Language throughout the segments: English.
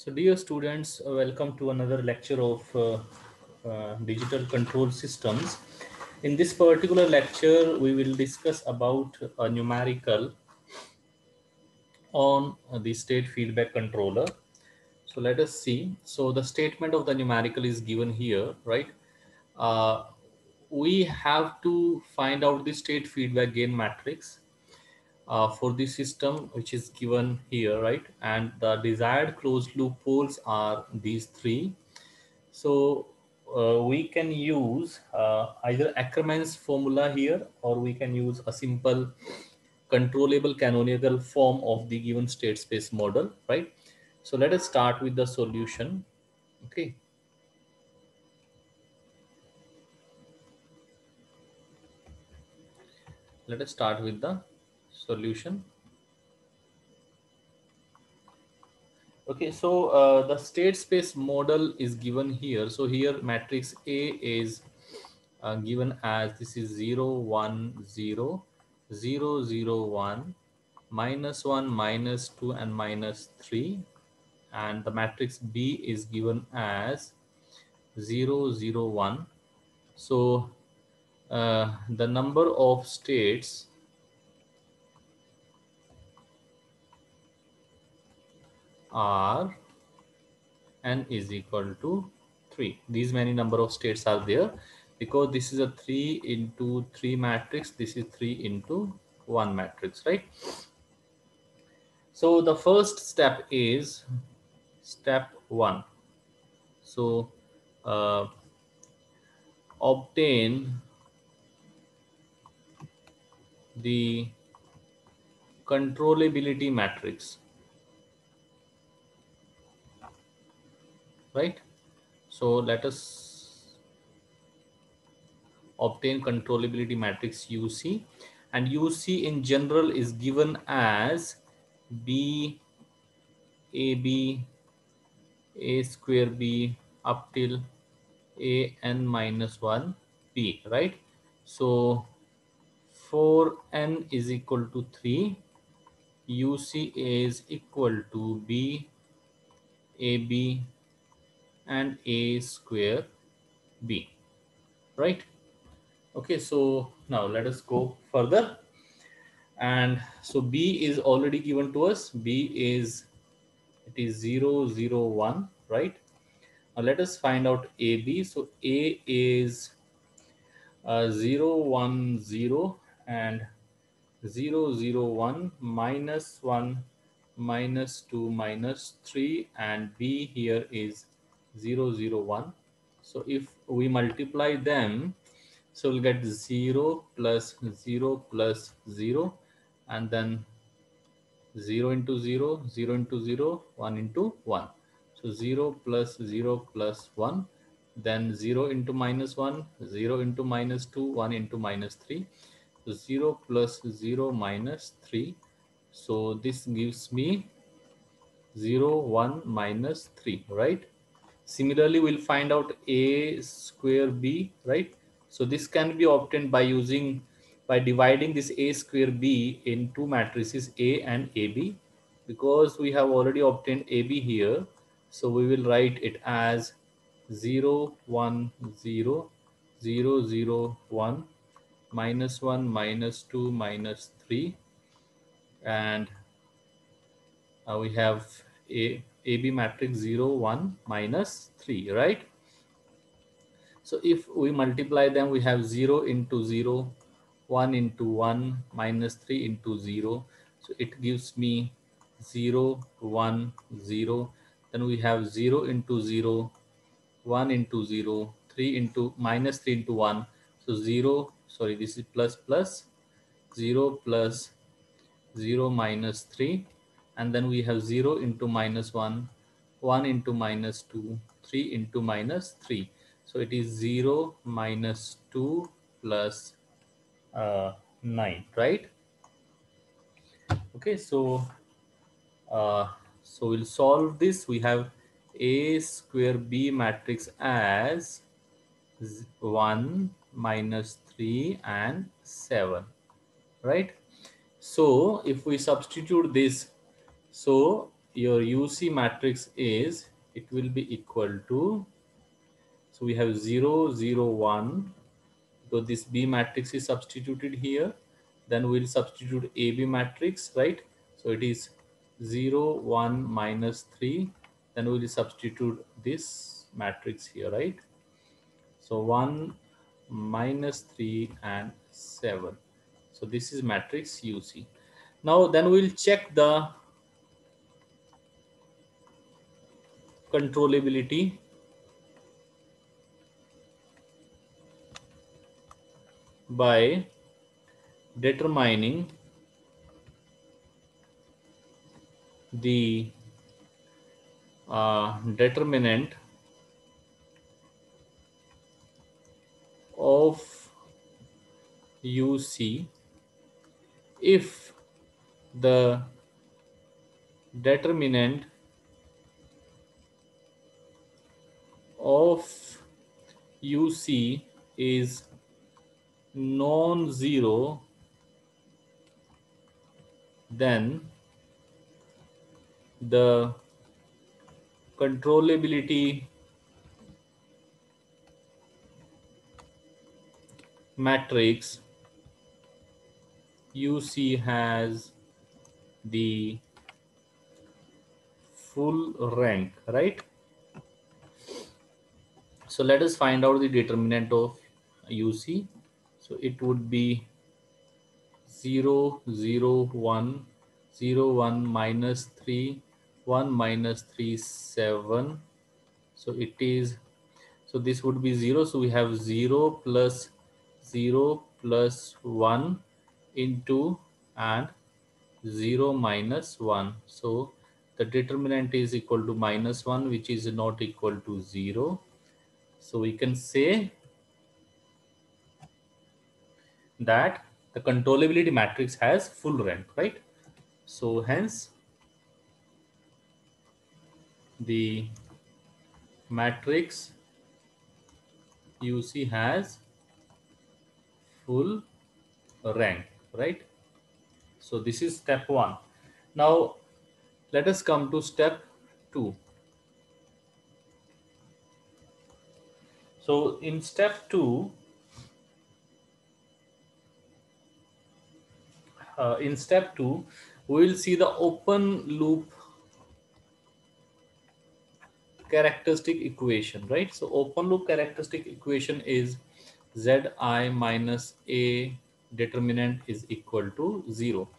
So, dear students, welcome to another lecture of digital control systems. In this particular lecture, we will discuss about a numerical on the state feedback controller. So, let us see. So, the statement of the numerical is given here, right? Uh, we have to find out the state feedback gain matrix for the system which is given here, right? And the desired closed loop poles are these three. So we can use either Ackermann's formula here, or we can use a simple controllable canonical form of the given state space model, right? So let us start with the solution. Okay. Let us start with the solution. Okay, so the state space model is given here. So here matrix A is given as this is 0, 1, 0, 0, 0, 1, minus 1, minus 2, and minus 3. And the matrix B is given as 0, 0, 1. So the number of states are n is equal to 3. These many number of states are there because this is a 3 into 3 matrix. This is 3 into 1 matrix, right? So the first step is step 1. So obtain the controllability matrix, right? So let us obtain controllability matrix UC, and UC in general is given as B AB A square B up till A n minus 1 B, right? So for n is equal to 3, UC is equal to B AB and A square B, right? Okay, so now let us go further. And so B is already given to us. B is, it is 0, 0, 1, right? Now let us find out AB. So A is 0, 1, 0 and 0, 0, 1, minus 1, minus 2, minus 3, and B here is 0, 0, 1. So if we multiply them, so we'll get 0 plus 0 plus 0, and then 0 into 0, 0 into 0, 1 into 1. So 0 plus 0 plus 1, then 0 into minus 1, 0 into minus 2, 1 into minus 3. So 0 plus 0 minus 3. So this gives me 0, 1 minus 3, right? Similarly, we'll find out A square B, right? So this can be obtained by using, by dividing this A square B in two matrices A and AB, because we have already obtained AB here. So we will write it as 0, 1, 0, 0, 0, 1, minus 1, minus 2, minus 3, and we have AB matrix 0, 1, minus 3, right? So if we multiply them, we have 0 into 0, 1 into 1, minus 3 into 0. So it gives me 0, 1, 0. Then we have 0 into 0, 1 into 0, 3 into minus 3 into 1. So 0, sorry, this is plus plus 0 plus 0 minus 3. And then we have 0 into minus 1, 1 into minus 2, 3 into minus 3. So it is 0 minus 2 plus 9, right? Okay, so so we'll solve this. We have A square B matrix as 1 minus 3 and 7, right? So if we substitute this, so your UC matrix is, it will be equal to, so we have 0 0 1. So this B matrix is substituted here, then we'll substitute AB matrix, right? So it is 0 1 minus 3, then we'll substitute this matrix here, right? So 1 minus 3 and 7. So this is matrix UC. Now then we'll check the controllability by determining the determinant of UC if the determinant of UC is non-zero, then the controllability matrix UC has the full rank, right? So let us find out the determinant of UC. So it would be 0 0 1 0 1 minus 3 1 minus 3 7. So it is, so this would be 0, so we have 0 plus 0 plus 1 into and 0 minus 1. So the determinant is equal to minus 1, which is not equal to 0. So we can say that the controllability matrix has full rank, right? So hence the matrix UC has full rank, right? So this is step 1. Now let us come to step 2. So in step 2, we will see the open loop characteristic equation, right? So open loop characteristic equation is Zi minus A determinant is equal to 0.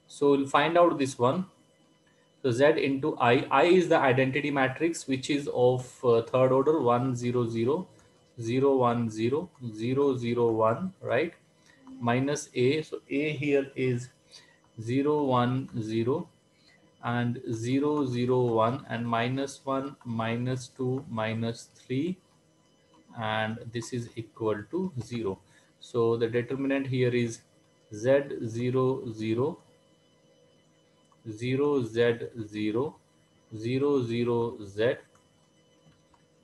So we'll find out this one. So Z into I is the identity matrix, which is of third order 1 0 0 0 1 0 0 0 1, right? Minus A. So A here is 0 1 0 and 0 0 1 and minus 1 minus 2 minus 3, and this is equal to 0. So the determinant here is Z 0 0 0 Z 0 0 0 Z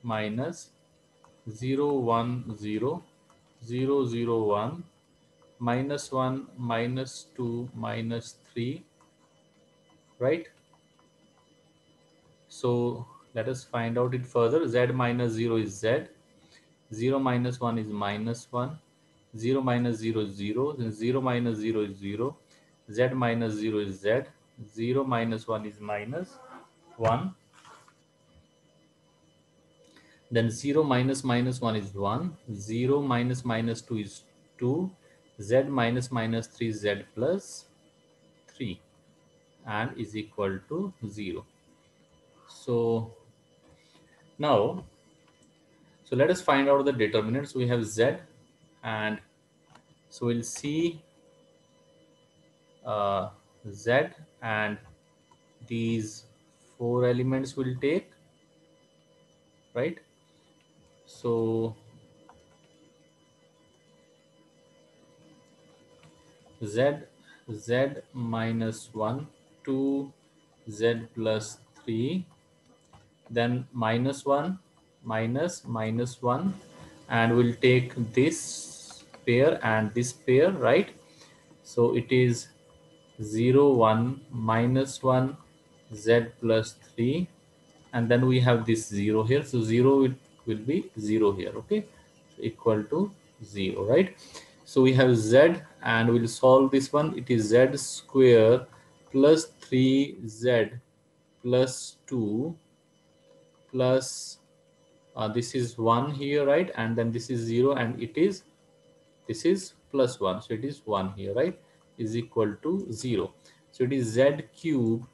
minus 0 1 0 0 0 1 minus 1 minus 2 minus 3, right? So let us find out it further. Z minus 0 is Z, 0 minus 1 is minus 1, 0 minus 0 is 0, then 0 minus 0 is 0, Z minus 0 is Z, 0 minus 1 is minus 1, then 0 minus minus 1 is 1, 0 minus minus 2 is 2, Z minus minus 3 is Z plus 3 and is equal to 0. So now, so let us find out the determinants. We have Z, and so we'll see Z, and these four elements will take, right? So Z minus 1, 2, Z plus 3, then minus 1 minus minus 1, and we'll take this pair and this pair, right? So it is 0 1 minus 1 z plus 3, and then we have this 0 here, so 0 will be 0 here. Okay, so equal to 0, right? So we have z, and we'll solve this one. It is z square plus 3z plus 2 plus this is 1 here, right? And then this is 0, and this is plus 1, so it is 1 here, right? Is equal to 0. So it is z cube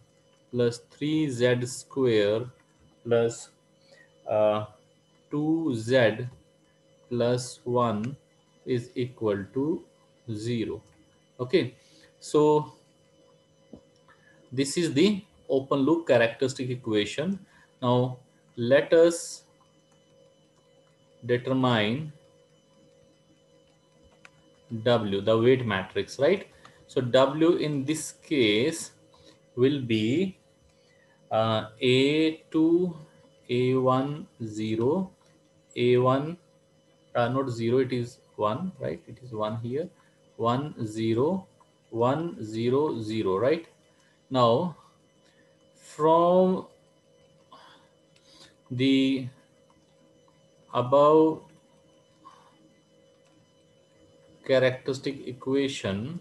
plus 3z square plus 2z plus 1 is equal to 0. Okay, so this is the open loop characteristic equation. Now let us determine W, the weight matrix, right? So W in this case will be A2, A1, 0, A1, not 0, it is 1, right? It is 1 here, 1, 0, 1, 0, 0, right? Now, from the above characteristic equation,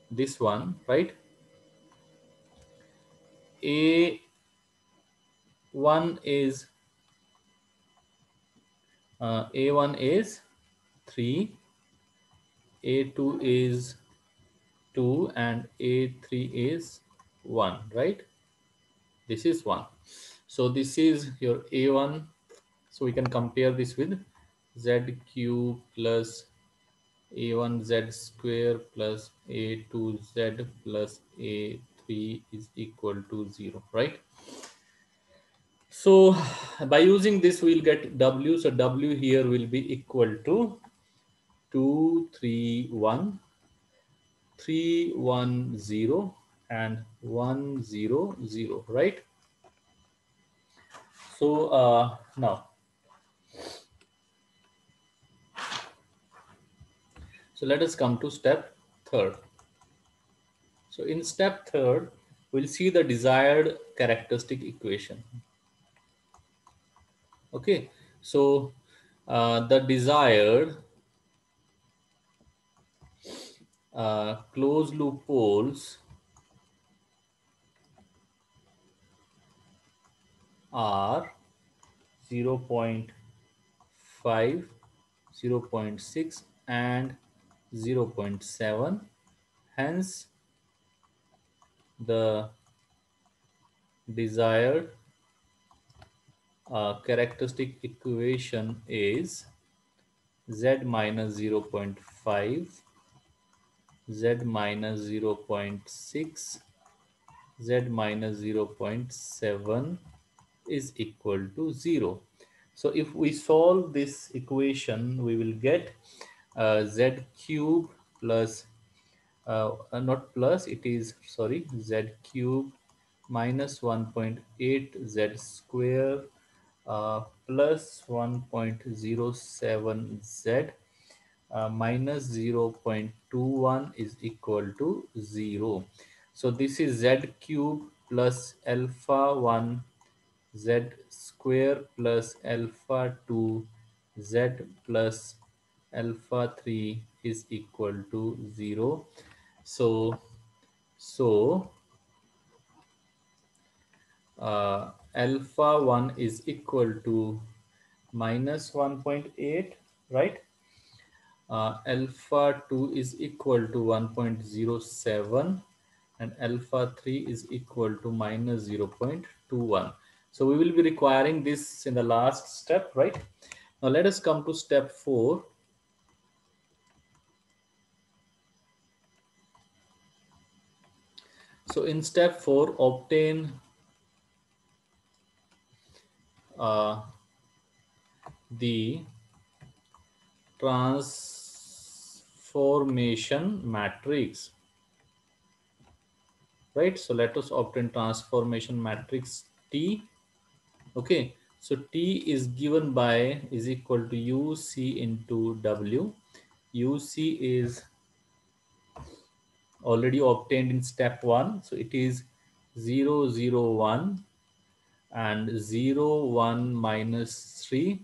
this one, right? A1 is A1 is 3, A2 is 2, and A3 is 1, right? This is 1. So this is your A1. So we can compare this with z cube plus A1 z square plus A2 z plus A3 is equal to 0, right? So by using this, we'll get W. So W here will be equal to 2, 3, 1, 3, 1, 0, and 1, 0, 0, right? So now, so let us come to step third. So in step third, we'll see the desired characteristic equation. Okay, so the desired closed loop poles are 0 0.5, 0 0.6, and 0 0.7. Hence, the desired characteristic equation is z minus 0 0.5, z minus 0 0.6, z minus 0 0.7 is equal to 0. So if we solve this equation, we will get z cube plus not plus, it is, sorry, z cube minus 1.8 z square plus 1.07 z minus 0.21 is equal to 0. So this is z cube plus alpha 1 z square plus alpha 2 z plus alpha 3 is equal to 0. So alpha 1 is equal to minus 1.8, right? Alpha 2 is equal to 1.07, and alpha 3 is equal to minus 0.21. So we will be requiring this in the last step, right? Now let us come to step 4. So in step 4, obtain the transformation matrix, right? So let us obtain transformation matrix T. Okay, so T is given by is equal to UC into W. UC is already obtained in step 1, so it is 0, 0, 1, and 0, 1 minus 3,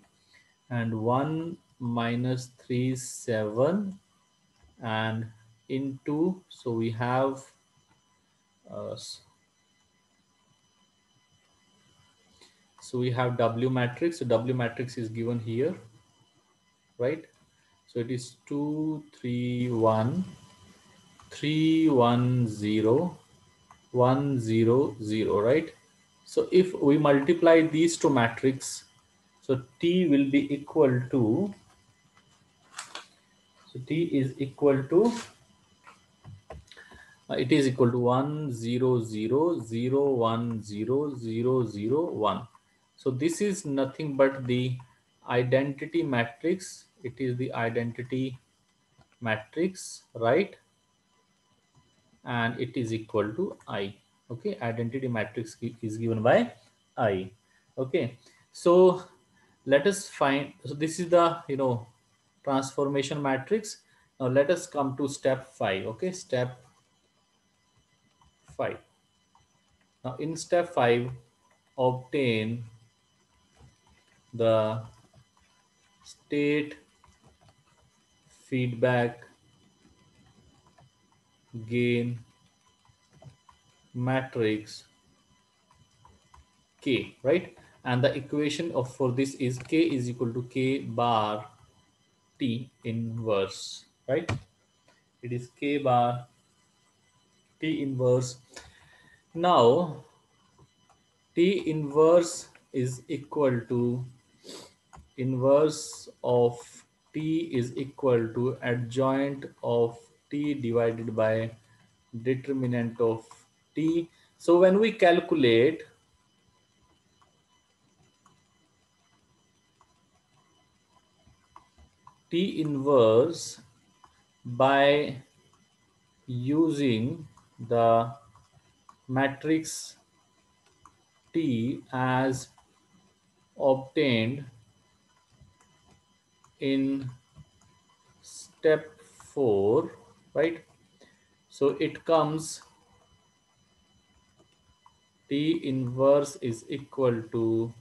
and 1 minus 3, 7, and into, so we have uh, so we have W matrix. So W matrix is given here, right? So it is 2, 3, 1, 3, 1, 0, 1, 0, 0, right? So if we multiply these two matrix, so T will be equal to, so T is equal to, it is equal to 1, 0, 0, 0, 1, 0, 0, 0, 1. So this is nothing but the identity matrix. It is the identity matrix, right? And it is equal to I. Okay, identity matrix is given by I. Okay, so let us find, so this is the transformation matrix. Now let us come to step 5. Okay, step 5. Now in step 5, obtain the state feedback gain matrix K, right? And the equation of for this is K is equal to K bar T inverse, right? It is K bar T inverse. Now T inverse is equal to inverse of T is equal to adjoint of T divided by determinant of T. So when we calculate T inverse by using the matrix T as obtained in step 4, right? So it comes T inverse is equal to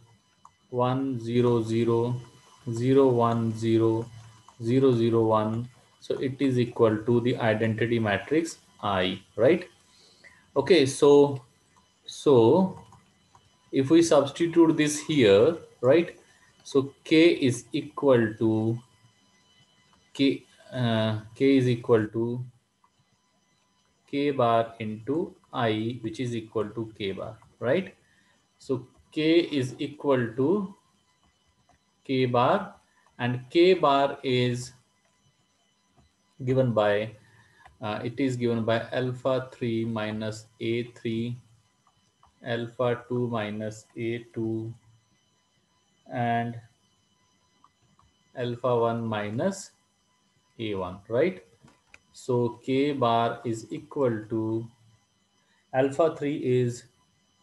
1, 0, 0, 0, 1, 0, 0, 0, 1. So it is equal to the identity matrix I, right? Okay, so if we substitute this here, right? So K is equal to K is equal to K bar into I, which is equal to K bar, right? So K is equal to K bar, and K bar is given by it is given by alpha 3 minus A3, alpha 2 minus A2, and alpha 1 minus A1, right? So K bar is equal to alpha 3 is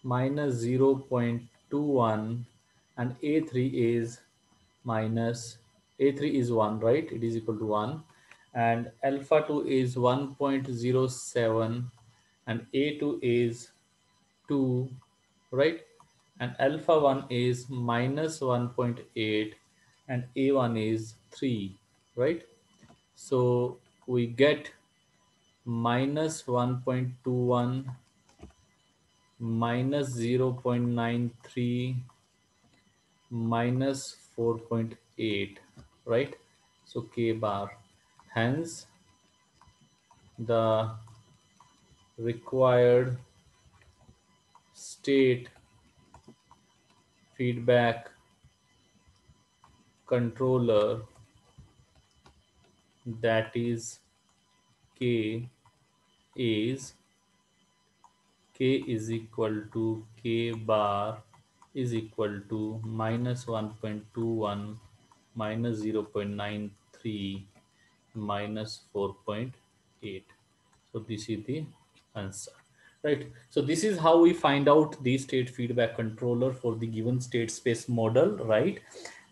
minus 0.21, and A3 is minus, A3 is 1, right? It is equal to 1, and alpha 2 is 1.07, and A2 is 2, right? And alpha 1 is minus 1.8, and A1 is 3, right? So we get minus 1.21, minus 0.93, minus 4.8, right? So K bar. Hence, the required state feedback controller, that is K, is K is equal to K bar is equal to minus 1.21, minus 0.93, minus 4.8. So this is the answer, right? So this is how we find out the state feedback controller for the given state space model, right?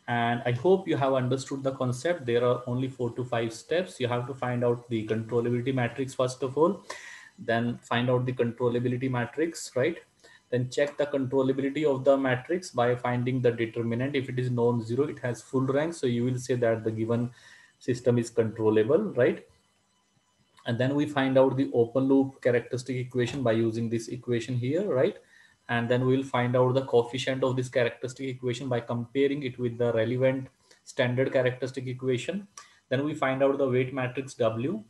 And I hope you have understood the concept. There are only 4 to 5 steps. You have to find out the controllability matrix first of all. then find out the controllability matrix, right? Then check the controllability of the matrix by finding the determinant. If it is non-zero, it has full rank, so you will say that the given system is controllable, right? And then we find out the open loop characteristic equation by using this equation here, right? And then we will find out the coefficient of this characteristic equation by comparing it with the relevant standard characteristic equation. Then we find out the weight matrix W.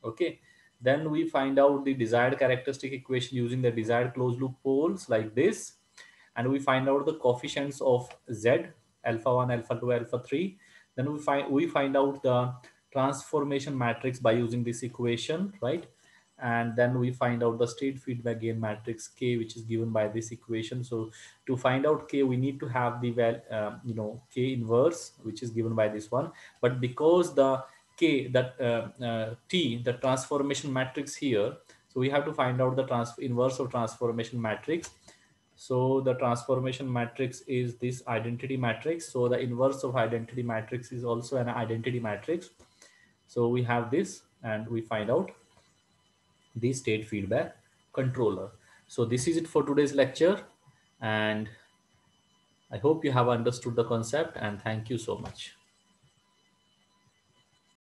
Okay, then we find out the desired characteristic equation using the desired closed loop poles like this, and we find out the coefficients of Z, alpha 1, alpha 2, alpha 3. Then we find out the transformation matrix by using this equation, right? And then we find out the state feedback gain matrix K, which is given by this equation. So to find out K, we need to have the K inverse, which is given by this one. But because the K, that T, the transformation matrix here, so we have to find out the inverse of transformation matrix. So the transformation matrix is this identity matrix. So the inverse of identity matrix is also an identity matrix. So we have this, and we find out the state feedback controller. So this is it for today's lecture, and I hope you have understood the concept, and thank you so much.